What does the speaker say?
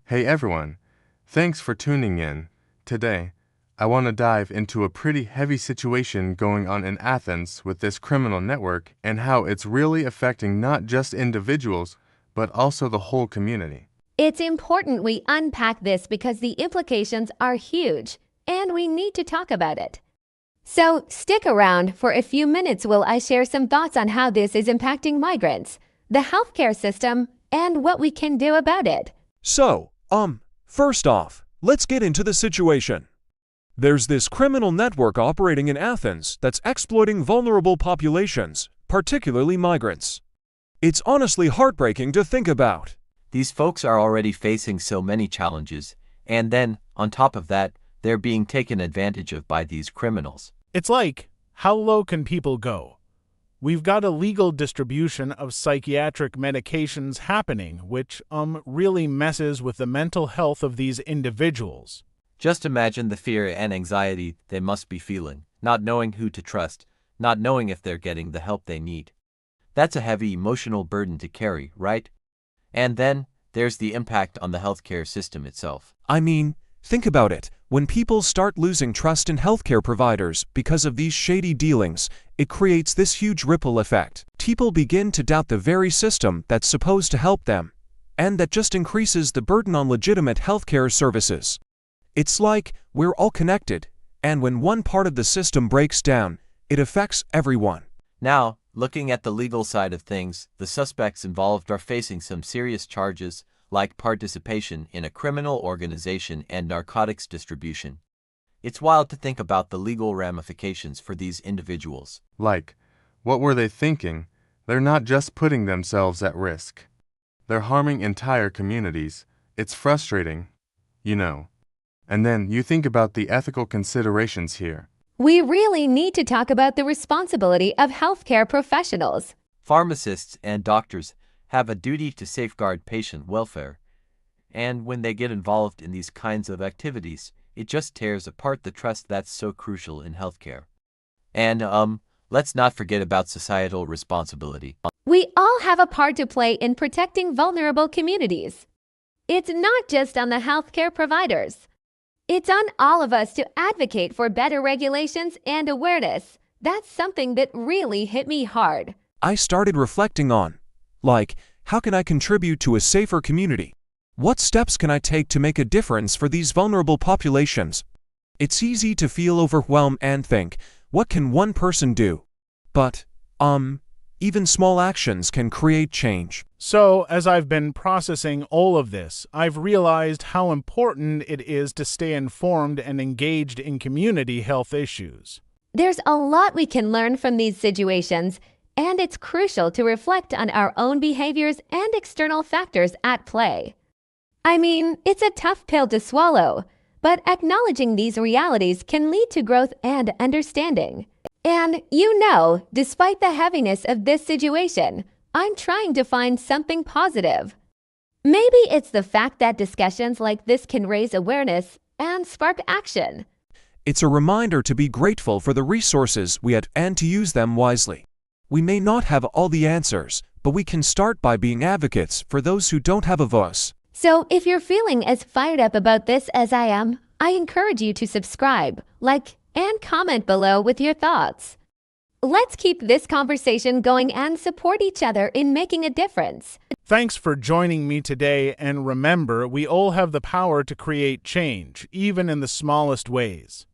Hey everyone, thanks for tuning in. Today, I want to dive into a pretty heavy situation going on in Athens with this criminal network and how it's really affecting not just individuals, but also the whole community. It's important we unpack this because the implications are huge, and we need to talk about it. So stick around for a few minutes while I share some thoughts on how this is impacting migrants, the healthcare system, and what we can do about it. So, first off, let's get into the situation. There's this criminal network operating in Athens that's exploiting vulnerable populations, particularly migrants. It's honestly heartbreaking to think about. These folks are already facing so many challenges, and then, on top of that, they're being taken advantage of by these criminals. It's like, how low can people go? We've got a legal distribution of psychiatric medications happening, which, really messes with the mental health of these individuals. Just imagine the fear and anxiety they must be feeling, not knowing who to trust, not knowing if they're getting the help they need. That's a heavy emotional burden to carry, right? And then, there's the impact on the healthcare system itself. I mean, think about it. When people start losing trust in healthcare providers because of these shady dealings, it creates this huge ripple effect. People begin to doubt the very system that's supposed to help them, and that just increases the burden on legitimate healthcare services. It's like we're all connected, and when one part of the system breaks down, it affects everyone. Now, looking at the legal side of things, the suspects involved are facing some serious charges, like participation in a criminal organization and narcotics distribution. It's wild to think about the legal ramifications for these individuals. Like, what were they thinking? They're not just putting themselves at risk. They're harming entire communities. It's frustrating, you know. And then you think about the ethical considerations here. We really need to talk about the responsibility of healthcare professionals. Pharmacists and doctors have a duty to safeguard patient welfare, and when they get involved in these kinds of activities, it just tears apart the trust that's so crucial in healthcare. And, let's not forget about societal responsibility. We all have a part to play in protecting vulnerable communities. It's not just on the healthcare providers. It's on all of us to advocate for better regulations and awareness. That's something that really hit me hard. I started reflecting on, how can I contribute to a safer community? What steps can I take to make a difference for these vulnerable populations? It's easy to feel overwhelmed and think, what can one person do? But, even small actions can create change. So, as I've been processing all of this, I've realized how important it is to stay informed and engaged in community health issues. There's a lot we can learn from these situations, and it's crucial to reflect on our own behaviors and external factors at play. I mean, it's a tough pill to swallow, but acknowledging these realities can lead to growth and understanding. And despite the heaviness of this situation, I'm trying to find something positive. Maybe it's the fact that discussions like this can raise awareness and spark action. It's a reminder to be grateful for the resources we have and to use them wisely. We may not have all the answers, but we can start by being advocates for those who don't have a voice. So if you're feeling as fired up about this as I am, I encourage you to subscribe, like, and comment below with your thoughts. Let's keep this conversation going and support each other in making a difference. Thanks for joining me today, and remember, we all have the power to create change, even in the smallest ways.